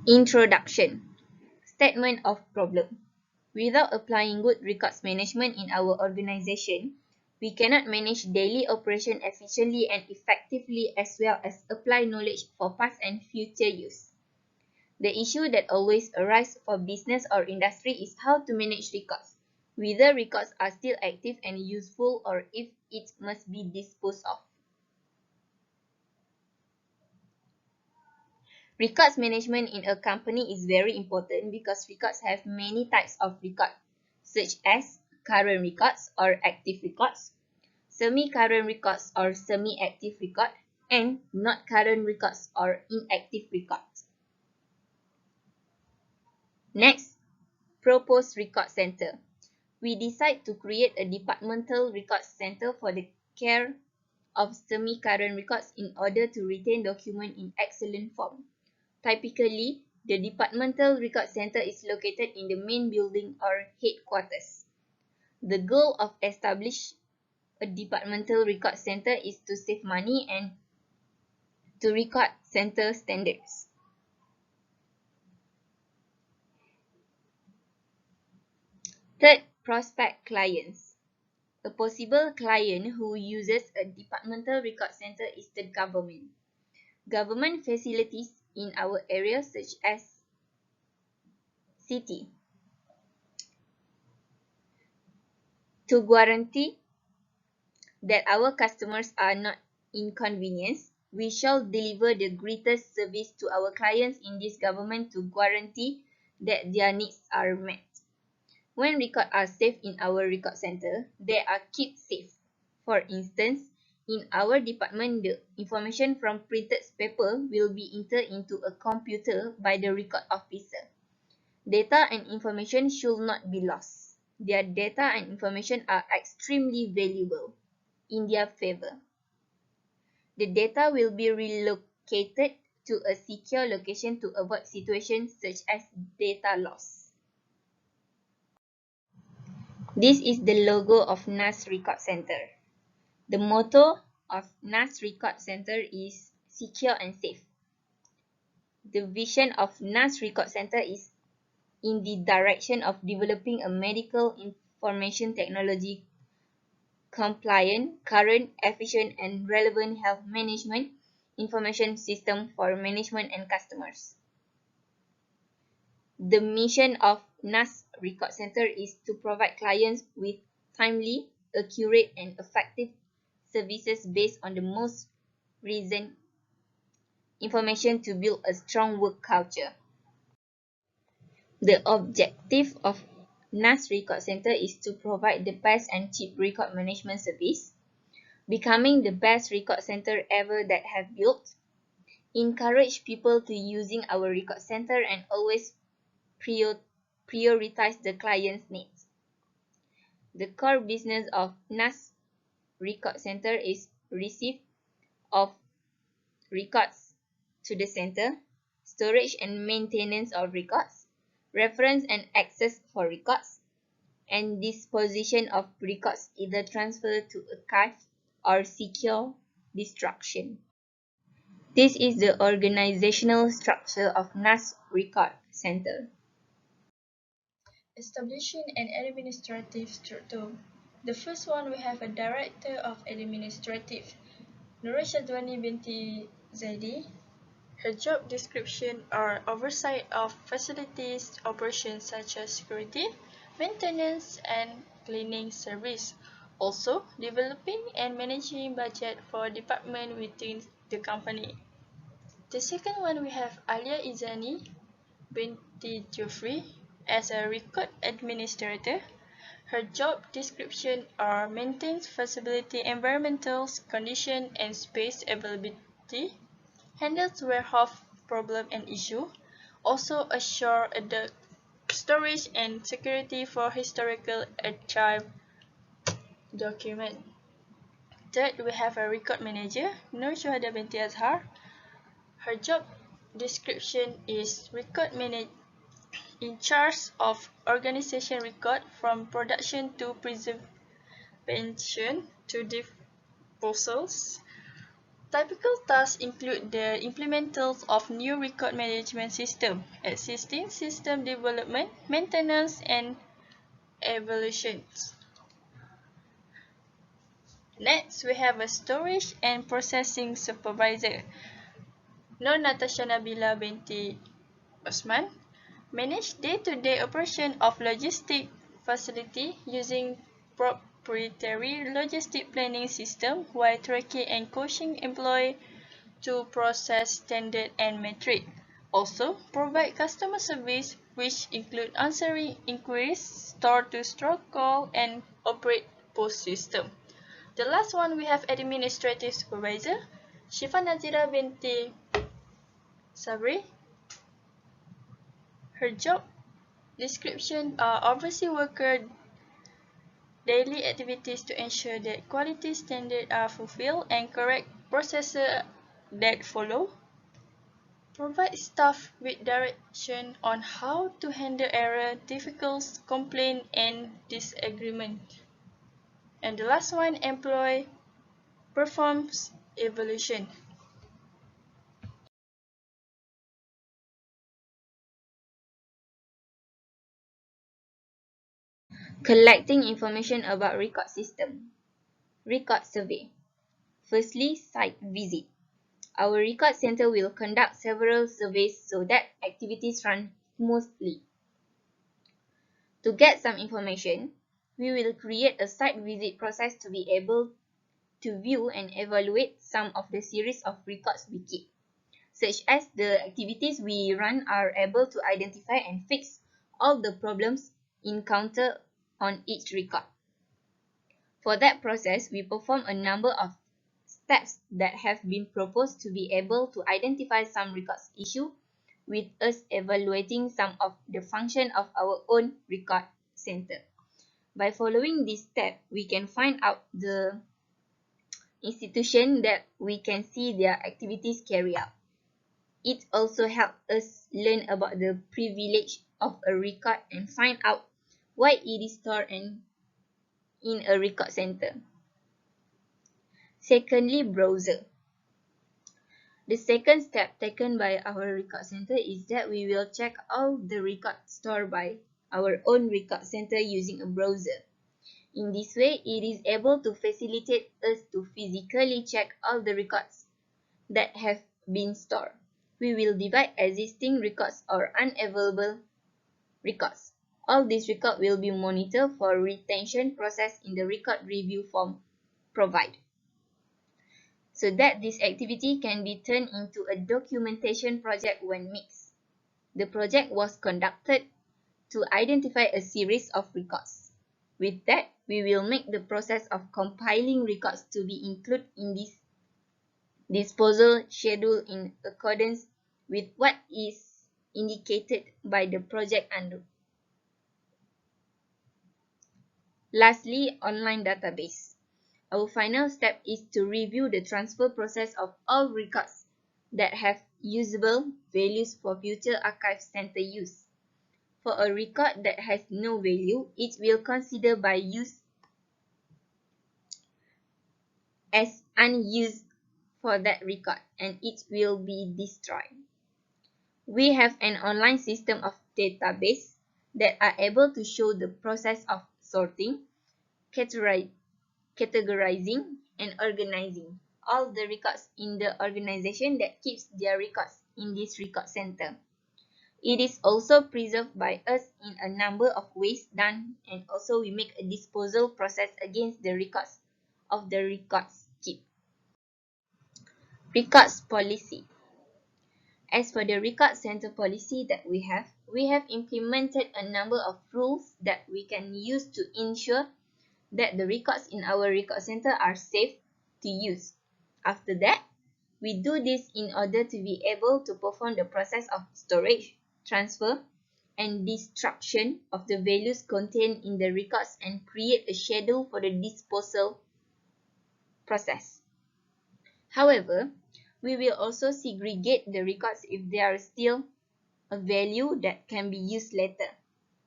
Introduction. Statement of problem. Without applying good records management in our organization, we cannot manage daily operation efficiently and effectively as well as apply knowledge for past and future use. The issue that always arises for business or industry is how to manage records, whether records are still active and useful or if it must be disposed of. Records management in a company is very important because records have many types of records, such as current records or active records, semi-current records or semi-active record, and not current records or inactive records. Next, proposed record center. We decide to create a departmental record center for the care of semi-current records in order to retain documents in excellent form. Typically, the departmental record center is located in the main building or headquarters. The goal of establishing a departmental record center is to save money and to record center standards. Third, prospect clients. A possible client who uses a departmental record center is the government. Government facilities in our area such as city. To guarantee that our customers are not inconvenienced, we shall deliver the greatest service to our clients in this government to guarantee that their needs are met. When records are saved in our record center, they are kept safe. For instance, in our department, the information from printed paper will be entered into a computer by the record officer. Data and information should not be lost. Their data and information are extremely valuable in their favor. The data will be relocated to a secure location to avoid situations such as data loss. This is the logo of NAS Record Center. The motto of NAS Record Center is secure and safe. The vision of NAS Record Center is in the direction of developing a medical information technology compliant, current, efficient, and relevant health management information system for management and customers. The mission of NAS Record Center is to provide clients with timely, accurate, and effective services based on the most recent information to build a strong work culture. The objective of NAS Record Center is to provide the best and cheap record management service, becoming the best record center ever that have built, encourage people to using our record center and always prioritize the client's needs. The core business of NAS Record Center is receipt of records to the center, storage and maintenance of records, reference and access for records, and disposition of records either transferred to archive or secure destruction. This is the organizational structure of NAS Record Center. Establishing an administrative structure. The first one, we have a Director of Administrative, Nurul Syazwani binti ZAIDI. Her job description are oversight of facilities operations such as security, maintenance, and cleaning service. Also, developing and managing budget for department within the company. The second one, we have IZYANY binti JUFRI as a record administrator. Her job description are maintains feasibility, environmental condition, and space availability, handles warehouse problem and issue, also assure the storage and security for historical archive document. Third, we have a record manager, SHUHADA binti AZHAR. Her job description is record manager in charge of organization record from production to preservation to disposals. Typical tasks include the implementals of new record management system, existing system development, maintenance, and evaluations. Next, we have a storage and processing supervisor. NATASYA NABILA BINTI OSMAN manage day-to-day operation of logistic facility using proprietary logistic planning system while tracking and coaching employee to process standard and metric. Also, provide customer service which include answering inquiries, store-to-store call, and operate post system. The last one we have administrative supervisor, SYIFA NADZIRAH BINTI SABERI. Her job description are oversee worker daily activities to ensure that quality standards are fulfilled and correct processes that follow. Provide staff with direction on how to handle error, difficulties, complaint, and disagreement. And the last one, employee performs evaluation. Collecting information about record system. Record survey. Firstly, site visit. Our record center will conduct several surveys so that activities run smoothly. To get some information, we will create a site visit process to be able to view and evaluate some of the series of records we keep, such as the activities we run are able to identify and fix all the problems encountered on each record. For that process, we perform a number of steps that have been proposed to be able to identify some records issue, with us evaluating some of the function of our own record center. By following this step, we can find out the institution that we can see their activities carry out. It also helps us learn about the privilege of a record and find out why it is stored in a record center. Secondly, browser. The second step taken by our record center is that we will check all the records stored by our own record center using a browser. In this way, it is able to facilitate us to physically check all the records that have been stored. We will divide existing records or unavailable records. All these records will be monitored for retention process in the record review form provided, so that this activity can be turned into a documentation project when mixed. The project was conducted to identify a series of records. With that, we will make the process of compiling records to be included in this disposal schedule in accordance with what is indicated by the project under. Lastly, online database. Our final step is to review the transfer process of all records that have usable values for future archive center use. For a record that has no value, it will consider by use as unused for that record and it will be destroyed. We have an online system of database that are able to show the process of sorting, categorizing, and organizing all the records in the organization that keeps their records in this record center. It is also preserved by us in a number of ways done, and also we make a disposal process against the records of the records kept. Records policy. As for the record center policy that we have implemented a number of rules that we can use to ensure that the records in our record center are safe to use. After that, we do this in order to be able to perform the process of storage, transfer, and destruction of the values contained in the records and create a schedule for the disposal process. However, we will also segregate the records if there are still a value that can be used later,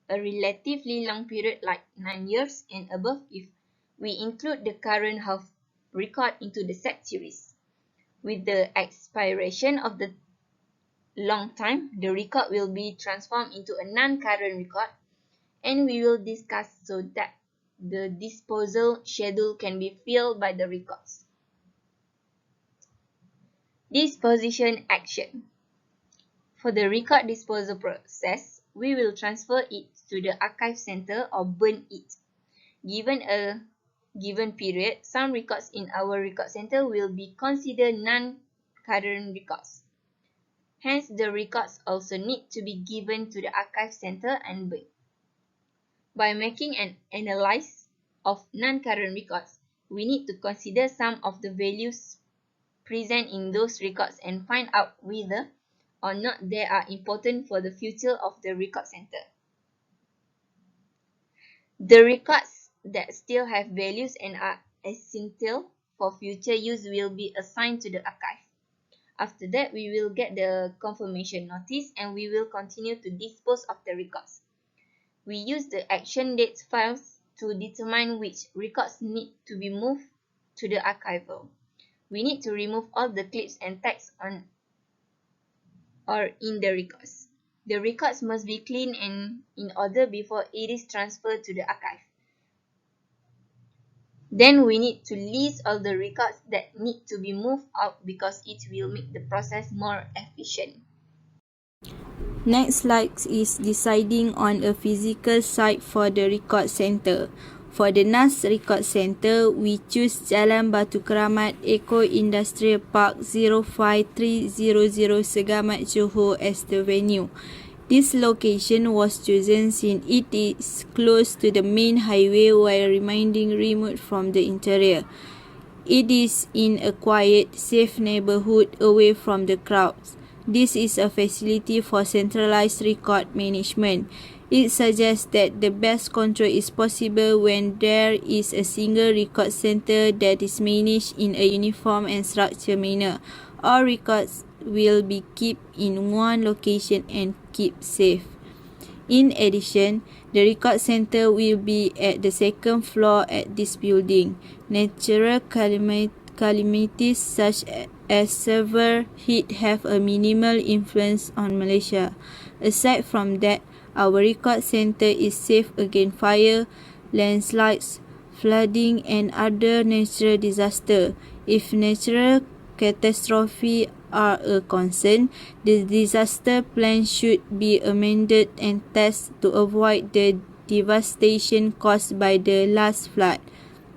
a relatively long period like 9 years and above if we include the current half record into the set series. With the expiration of the long time, the record will be transformed into a non-current record, and we will discuss so that the disposal schedule can be filled by the records. Disposition action. For the record disposal process, we will transfer it to the archive center or burn it. Given a given period, some records in our record center will be considered non-current records. Hence, the records also need to be given to the archive center and burned. By making an analysis of non-current records, we need to consider some of the values present in those records and find out whether or not they are important for the future of the record center. The records that still have values and are essential for future use will be assigned to the archive. After that, we will get the confirmation notice and we will continue to dispose of the records. We use the action dates files to determine which records need to be moved to the archival. We need to remove all the clips and text on or in the records. The records must be clean and in order before it is transferred to the archive. Then we need to list all the records that need to be moved out because it will make the process more efficient. Next slide is deciding on a physical site for the record center. For the NAS Record Center, we choose Jalan Batu Keramat Eco Industrial Park 05300 Segamat Johor as the venue. This location was chosen since it is close to the main highway while remaining remote from the interior. It is in a quiet, safe neighborhood away from the crowds. This is a facility for centralized record management. It suggests that the best control is possible when there is a single record center that is managed in a uniform and structured manner. All records will be kept in one location and kept safe. In addition, the record center will be at the second floor at this building. Natural calamities such as severe heat have a minimal influence on Malaysia. Aside from that, our record center is safe against fire, landslides, flooding and other natural disasters. If natural catastrophes are a concern, the disaster plan should be amended and tested to avoid the devastation caused by the last flood.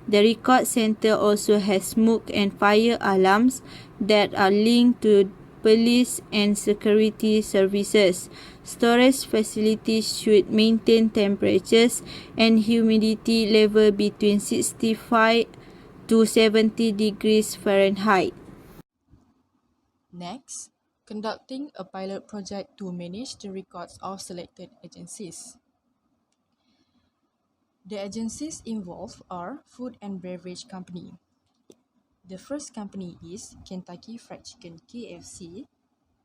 The record center also has smoke and fire alarms that are linked to police and security services. Storage facilities should maintain temperatures and humidity level between 65 to 70 degrees Fahrenheit. Next, conducting a pilot project to manage the records of selected agencies. The agencies involved are Food and Beverage Company. The first company is Kentucky Fried Chicken KFC,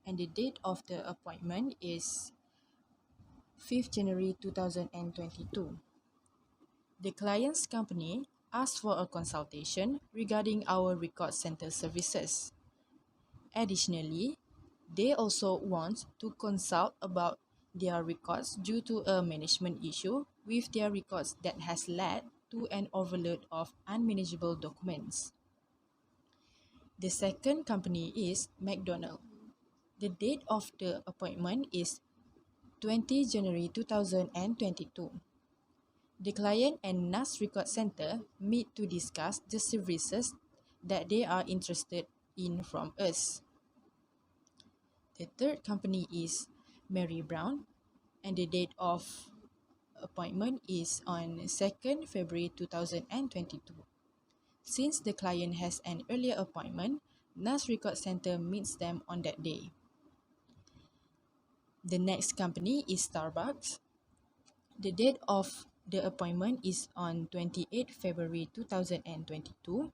and the date of the appointment is 5th January 2022. The client's company asked for a consultation regarding our record center services. Additionally, they also want to consult about their records due to a management issue with their records that has led to an overload of unmanageable documents. The second company is McDonald. The date of the appointment is 20 January 2022. The client and NAS Record Center meet to discuss the services that they are interested in from us. The third company is Mary Brown, and the date of appointment is on 2nd February 2022. Since the client has an earlier appointment, NAS Record Center meets them on that day. The next company is Starbucks. The date of the appointment is on 28 February 2022.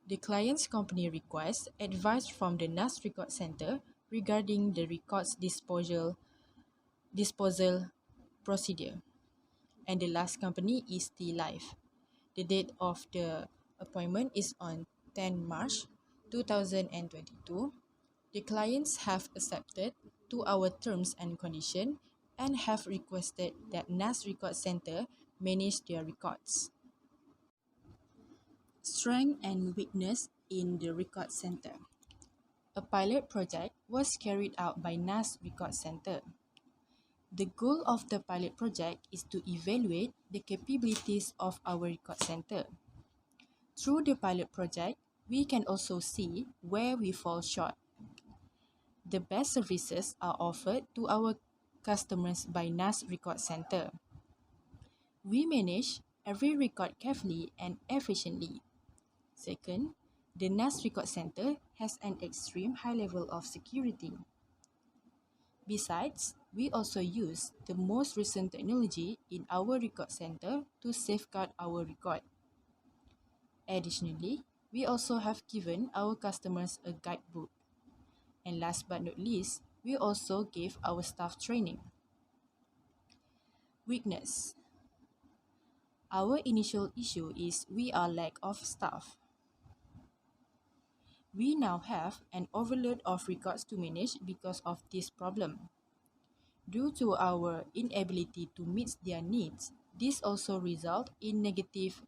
The client's company requests advice from the NAS Record Center regarding the records disposal procedure. And the last company is T Life. The date of the appointment is on 10 March 2022, the clients have accepted to our terms and conditions and have requested that NAS Record Center manage their records. Strength and weakness in the Record Center. A pilot project was carried out by NAS Record Center. The goal of the pilot project is to evaluate the capabilities of our record center. Through the pilot project, we can also see where we fall short. The best services are offered to our customers by NAS Record Center. We manage every record carefully and efficiently. Second, the NAS Record Center has an extreme high level of security. Besides, we also use the most recent technology in our record center to safeguard our record. Additionally, we also have given our customers a guidebook. And last but not least, we also gave our staff training. Weakness. Our initial issue is we are lack of staff. We now have an overload of records to manage because of this problem. Due to our inability to meet their needs, this also results in negative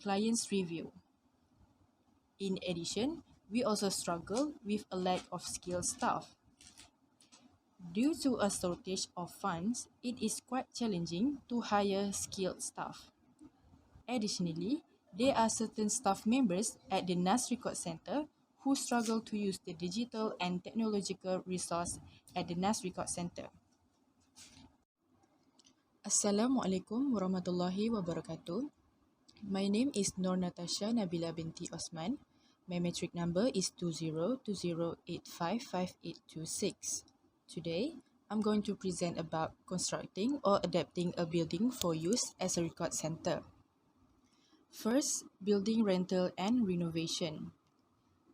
clients review. In addition, we also struggle with a lack of skilled staff. Due to a shortage of funds, it is quite challenging to hire skilled staff. Additionally, there are certain staff members at the NAS Record Center who struggle to use the digital and technological resource at the NAS Record Center. Assalamualaikum warahmatullahi wabarakatuh. My name is NATASYA NABILA binti OSMAN. My metric number is 2020855826. Today, I'm going to present about constructing or adapting a building for use as a record center. First, building rental and renovation.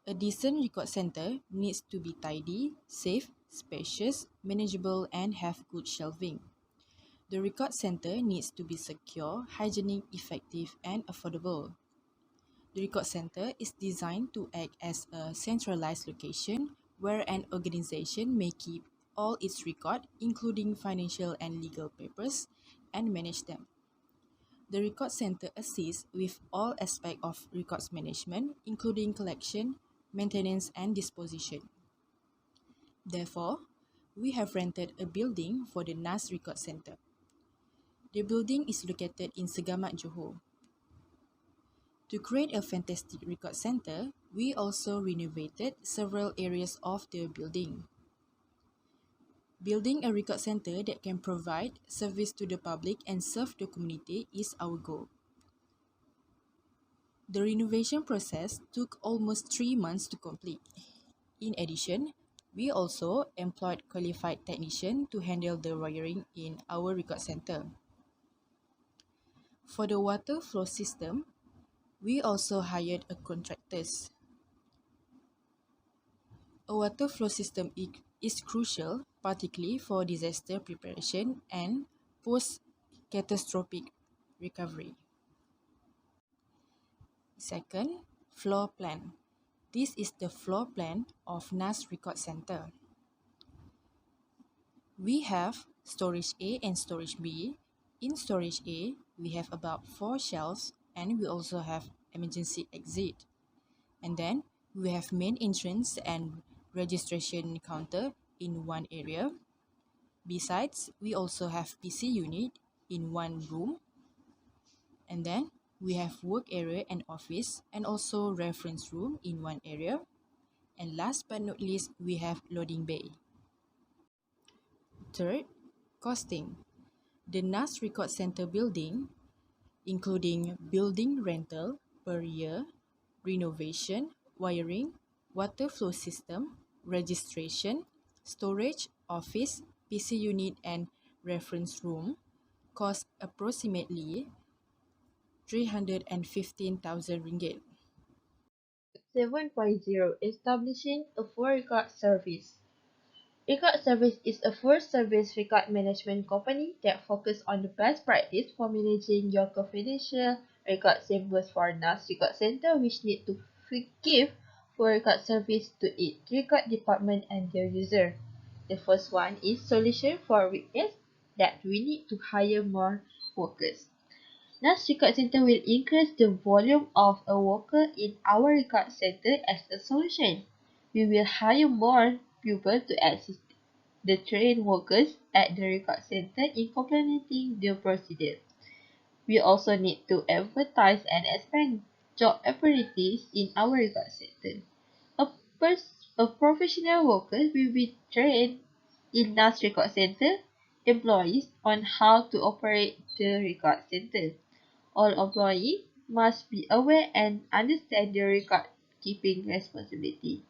A decent record center needs to be tidy, safe, spacious, manageable, and have good shelving. The record center needs to be secure, hygienic, effective, and affordable. The record center is designed to act as a centralized location where an organization may keep all its records, including financial and legal papers, and manage them. The record center assists with all aspects of records management, including collection, maintenance, and disposition. Therefore, we have rented a building for the NAS Record Center. The building is located in Segamat, Johor. To create a fantastic record center, we also renovated several areas of the building. Building a record center that can provide service to the public and serve the community is our goal. The renovation process took almost 3 months to complete. In addition, we also employed qualified technicians to handle the wiring in our record center. For the water flow system, we also hired a contractors. A water flow system is crucial, particularly for disaster preparation and post-catastrophic recovery. Second, floor plan. This is the floor plan of NAS Record Center. We have storage A and storage B. In storage A, we have about 4 shelves and we also have emergency exit. And then we have main entrance and registration counter in one area. Besides, we also have PC unit in one room. And then we have work area and office and also reference room in one area. And last but not least, we have loading bay. Third, costing. The NAS Record Center building, including building rental per year, renovation, wiring, water flow system, registration, storage, office, PC unit, and reference room, cost approximately RM315,000. 7.0 Establishing a full record service. Record Service is a full service record management company that focuses on the best practice for managing your confidential record samples for NAS Record Center, which need to give for record service to each record department and their user. The first one is solution for weakness that we need to hire more workers. NAS Record Center will increase the volume of a worker in our record center as a solution. We will hire more people to assist the trained workers at the record center in completing the procedure. We also need to advertise and expand job opportunities in our record center. A professional worker will be trained in NAS Record Center employees on how to operate the record center. All employees must be aware and understand the record keeping responsibility.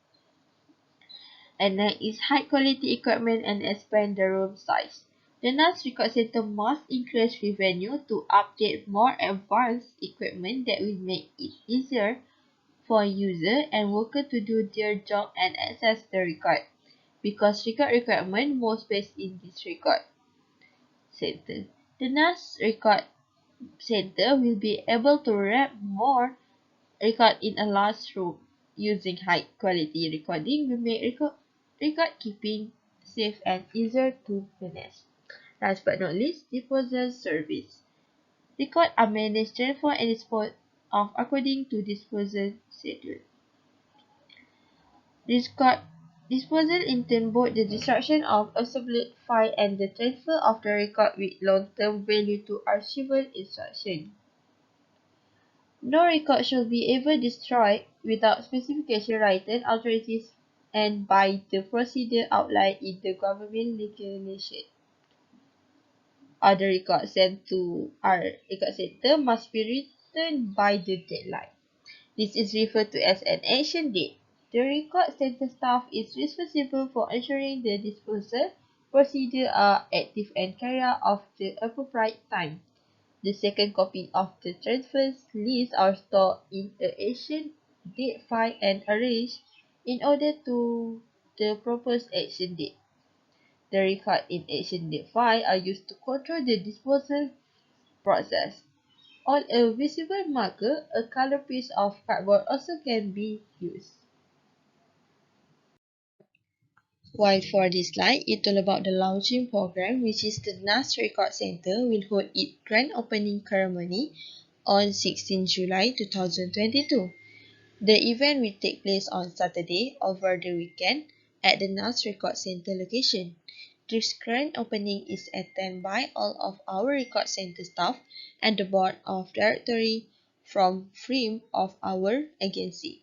And next is high quality equipment and expand the room size. The NAS Record Center must increase revenue to update more advanced equipment that will make it easier for user and worker to do their job and access the record. Because record requirement more space in this record center. The NAS Record Center will be able to wrap more record in a large room. Using high quality recording will make record keeping safe and easier to manage. Last but not least, disposal service. Records are managed, transferred and disposed of according to disposal schedule. Record disposal entails both the destruction of obsolete file and the transfer of the record with long-term value to archival instruction. No record shall be ever destroyed without specification written authorities and by the procedure outlined in the government regulation. Other records sent to our record center must be returned by the deadline. This is referred to as an action date. The record center staff is responsible for ensuring the disposal procedures are active and carried out of the appropriate time. The second copy of the transfers list are stored in the action date file and arranged in order to the proposed action date. The record in action date file are used to control the disposal process. On a visible marker, a color piece of cardboard also can be used. While for this slide, it's all about the launching program, which is the NAS Record Center will hold its grand opening ceremony on 16 July 2022. The event will take place on Saturday over the weekend at the NAS Record Center location. This grand opening is attended by all of our Record Center staff and the board of directors from frame of our agency.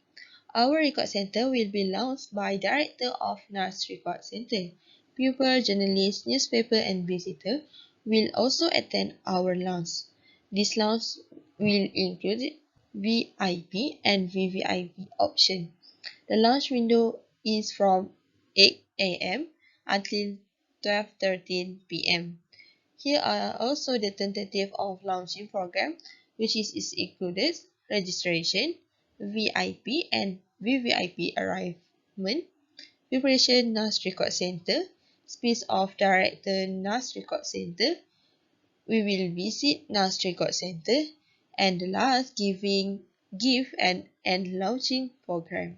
Our record center will be launched by Director of NAS Record Center. People, journalists, newspaper and visitors will also attend our launch. This launch will include VIP and VVIP option. The launch window is from 8 a.m. until 12:13 p.m. Here are also the tentative of launching program, which is included registration, VIP and VVIP arrivement, preparation NAS Record Center, space of Director NAS Record Center, we will visit NAS Record Center, and the last give and launching program.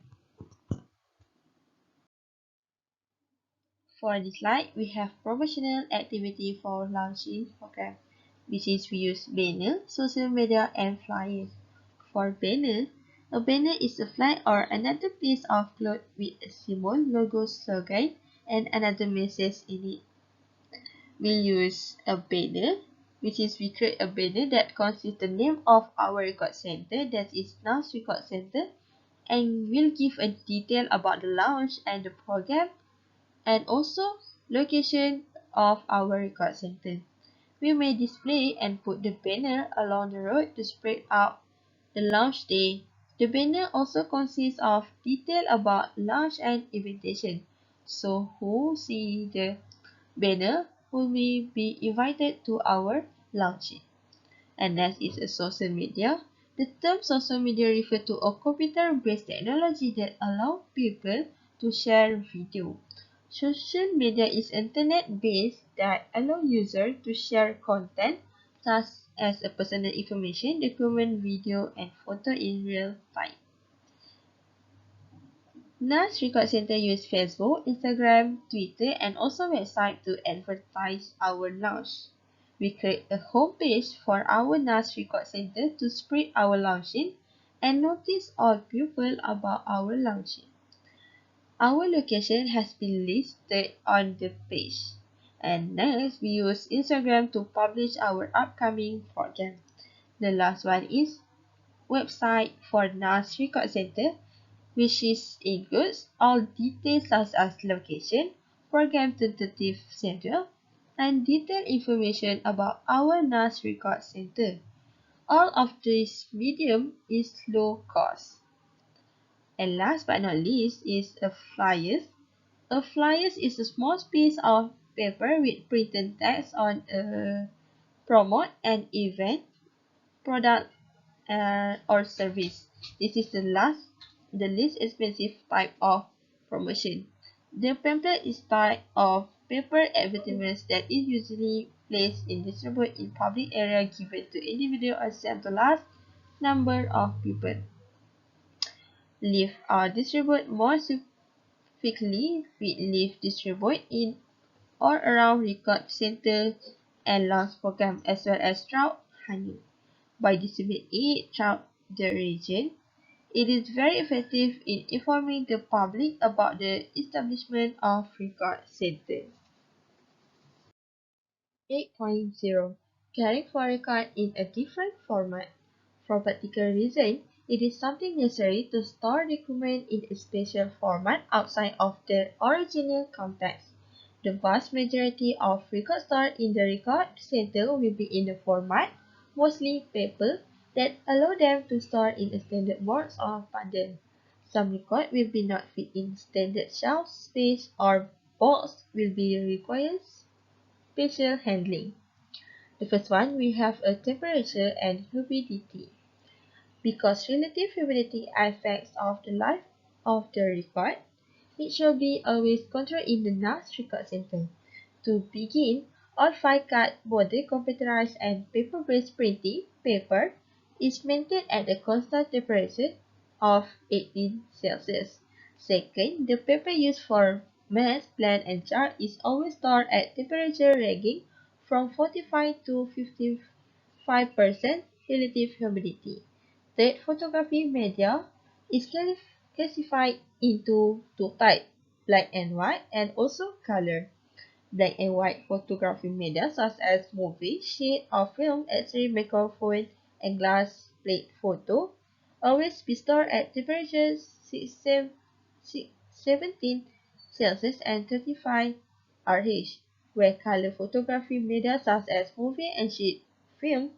For this slide, we have promotional activity for launching program, which is we use banner, social media and flyers. For banner, a banner is a flag or another piece of cloth with a symbol, logo, slogan, and another message in it. We use a banner, which is we create a banner that consists the name of our record center, that is NAS Record Center, and will give a detail about the launch and the program, and also location of our record center. We may display and put the banner along the road to spread out the launch day. The banner also consists of detail about launch and invitation. So who see the banner will be invited to our launching. And next is a social media. The term social media refers to a computer-based technology that allows people to share video. Social media is internet-based that allow users to share content such as a personal information, document, video, and photo in real time. NAS Record Center use Facebook, Instagram, Twitter, and also website to advertise our launch. We create a homepage for our NAS Record Center to spread our launching and notice all people about our launching. Our location has been listed on the page. And next, we use Instagram to publish our upcoming program. The last one is website for NAS Record Center, which includes all details such as location, program tentative schedule, and detailed information about our NAS Record Center. All of this medium is low cost. And last but not least is a flyers. A flyers is a small piece of paper with printed text on a promote an event, product, or service. This is the least expensive type of promotion. The pamphlet is type of paper advertisements that is usually placed in distributed in public area given to individual or sent to large number of people. Leaf are distributed more specifically with leaf distributed in or around record center and launch program as well as trout honey. By distributing it throughout the region, it is very effective in informing the public about the establishment of record centers. 8.0 Caring for record in a different format. For practical reason, it is something necessary to store document in a special format outside of their original context. The vast majority of records stored in the record center will be in the format, mostly paper, that allow them to store in a standard box or bundle. Some record will be not fit in standard shelf space or box will be requires special handling. The first one, we have a temperature and humidity. Because relative humidity affects of the life of the record, it should be always controlled in the NAS record center. To begin, all 5 card, both the computerized and paper-based printing paper, is maintained at a constant temperature of 18 Celsius. Second, the paper used for mass, plan, and chart is always stored at temperature ranging from 45 to 55% relative humidity. Third, photography media is classified into 2 types, black and white and also color. Black and white photography media such as movie, sheet or film, X-ray, microphone, and glass plate photo always be stored at temperatures 17 Celsius and 35 RH, where color photography media such as movie and sheet film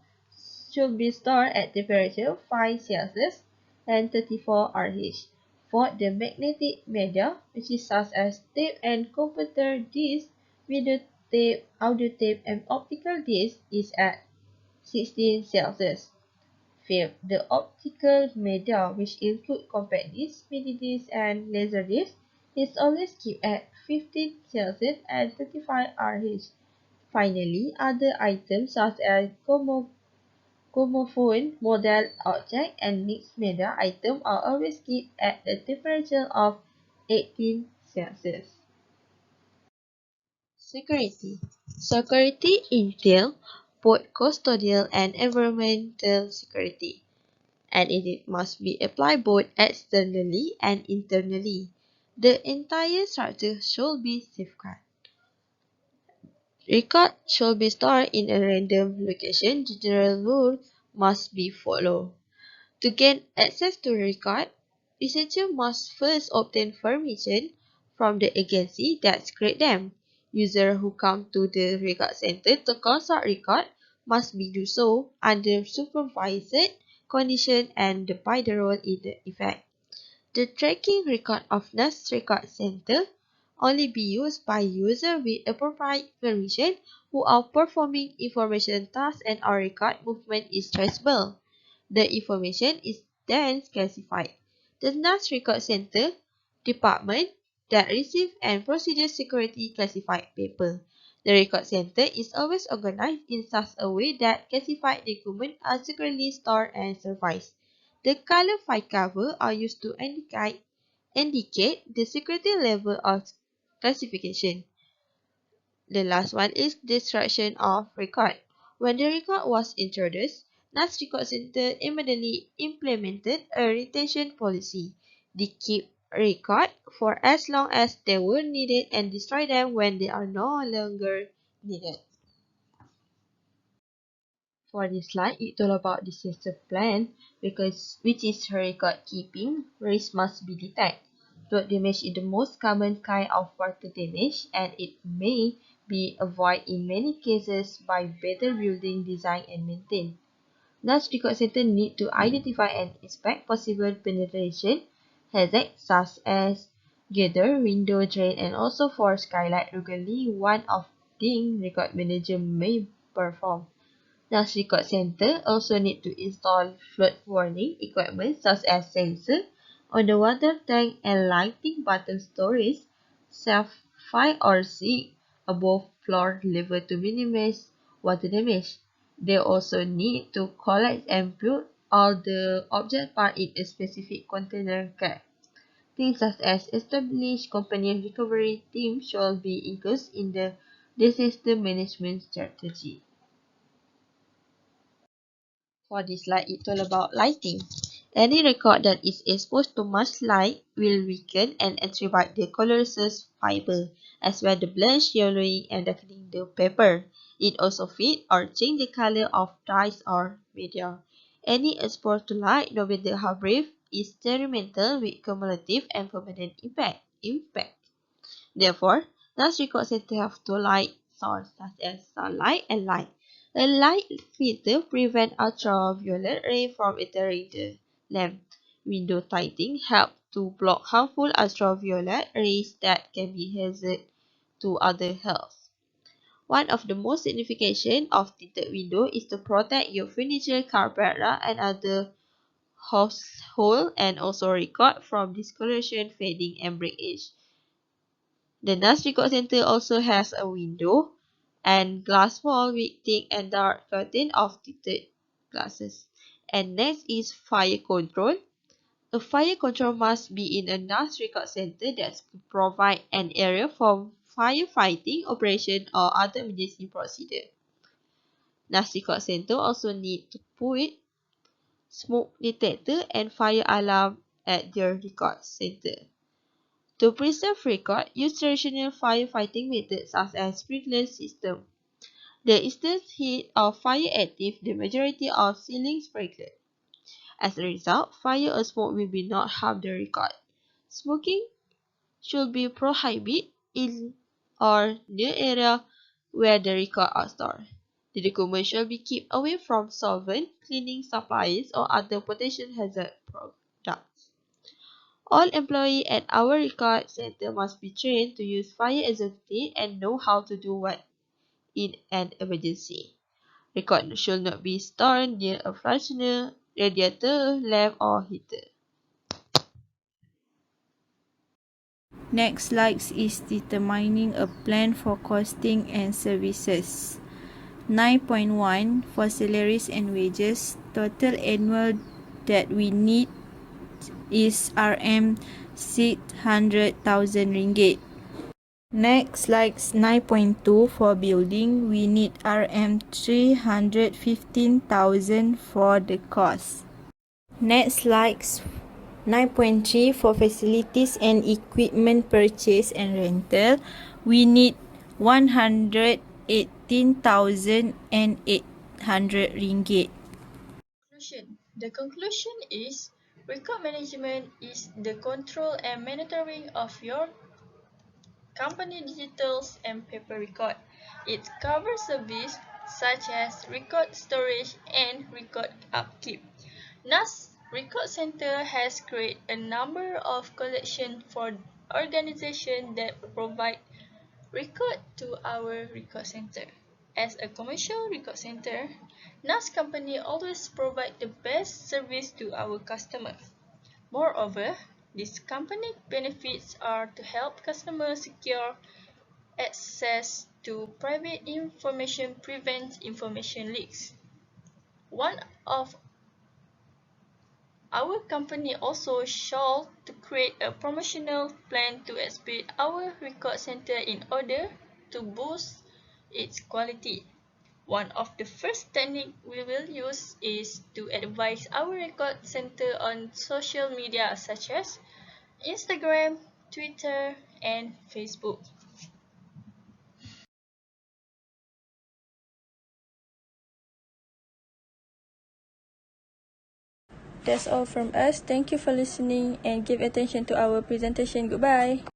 should be stored at temperature 5 Celsius and 34 RH. For the magnetic media, which is such as tape and computer disc, video tape, audio tape, and optical disc is at 16 Celsius. Fifth, the optical media, which include compact disc, mini disc, and laser disc, is always kept at 15 Celsius and 35 RH. Finally, other items such as gramophone, model object, and mixed media item are always kept at a temperature of 18 Celsius. Security. Security entails both custodial and environmental security, and it must be applied both externally and internally. The entire structure should be safeguarded. Record should be stored in a random location. General rules must be followed. To gain access to record, researcher must first obtain permission from the agency that created them. Users who come to the record center to consult record must be do so under supervised condition and by the rule in effect. The tracking record of NAS record center only be used by users with appropriate permission who are performing information tasks and our record movement is traceable. The information is then classified. The NAS Record Center department that receives and procedures security classified paper. The Record Center is always organized in such a way that classified documents are securely stored and serviced. The color file cover are used to indicate indicate the security level of classification. The last one is destruction of record. When the record was introduced, NAS Record Center immediately implemented a retention policy. They keep record for as long as they were needed and destroy them when they are no longer needed. For this slide, it's all about disaster plan which is record keeping. Risk must be detected. Road damage is the most common kind of water damage and it may be avoided in many cases by better building design and maintain. NAS Record Center need to identify and inspect possible penetration hazards such as gutter, window, drain, and also for skylight regularly. One of the record manager may perform. NAS Record Center also need to install flood warning equipment such as sensor on the water tank and lighting button storage self-5 or 6 above floor level to minimize water damage. They also need to collect and put all the object part in a specific container cap. Things such as established company recovery team should be included in the disaster management strategy. For this slide, it's all about lighting. Any record that is exposed to much light will weaken and attribute the colorless fiber, as well the blush, yellowing, and darkening the paper. It also fade or change the color of dyes or media. Any exposure to light, no matter how brief, is detrimental with cumulative and permanent impact. Therefore, NAS record center have two light sources such as sunlight and light. A light filter prevents ultraviolet rays from entering the lamp. Window tinting help to block harmful ultraviolet rays that can be hazard to other health. One of the most significant of tinted window is to protect your furniture, carpet, rug, and other household and also record from discoloration, fading, and breakage. The NAS Record Center also has a window and glass wall with thick and dark curtain of tinted glasses. And next is fire control. A fire control must be in a NAS Record Center that provide an area for firefighting operation or other emergency procedure. NAS Record Center also need to put smoke detector and fire alarm at their record center. To preserve record, use traditional firefighting methods such as sprinkler system. The instance heat or fire active the majority of ceiling sprinkler. As a result, fire or smoke will be not harm the record. Smoking should be prohibited in or near area where the record are stored. The document should be kept away from solvent, cleaning supplies, or other potential hazard products. All employees at our record center must be trained to use fire extinguisher and know how to do what in an emergency. Record should not be stored near a furnace, radiator, lamp, or heater. Next slide is determining a plan for costing and services. 9.1 for salaries and wages, total annual that we need is RM600,000 ringgit. Next, slide 9.2 for building, we need RM315,000 for the cost. Next, slide 9.3 for facilities and equipment purchase and rental, we need RM118,800. Conclusion. The conclusion is record management is the control and monitoring of your company digitals and paper record. It covers services such as record storage and record upkeep. NAS Record Center has created a number of collections for organizations that provide record to our record center. As a commercial record center, NAS company always provide the best service to our customers. Moreover, these company benefits are to help customers secure access to private information, prevent information leaks. One of Our company also shall to create a promotional plan to expand our record center in order to boost its quality. One of the first techniques we will use is to advise our record center on social media such as Instagram, Twitter, and Facebook. That's all from us. Thank you for listening and give attention to our presentation. Goodbye.